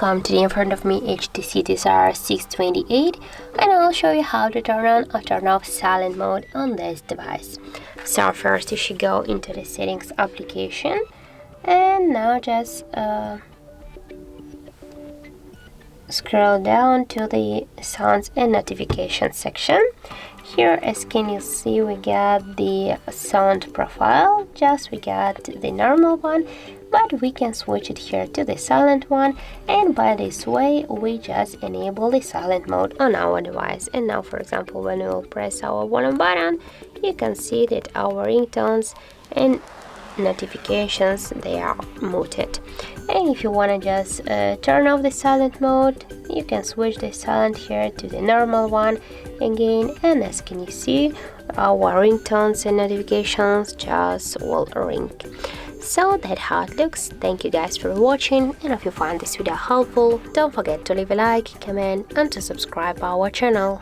Welcome. Today in front of me HTC Desire 628 and I'll show you how to turn on or turn off silent mode on this device. So first you should go into the settings application and now just scroll down to the sounds and notifications section. Here, as can you see, we got the sound profile, we got the normal one, but we can switch it here to the silent one, and by this way we just enable the silent mode on our device. And now, for example, when we will press our volume button, you can see that our ringtones and notifications, they are muted. And if you want to just turn off the silent mode, you can switch the silent here to the normal one again, and as can you see, our ringtones and notifications just will ring. So that's how it looks. Thank you guys for watching, and if you find this video helpful, don't forget to leave a like, comment and to subscribe our channel.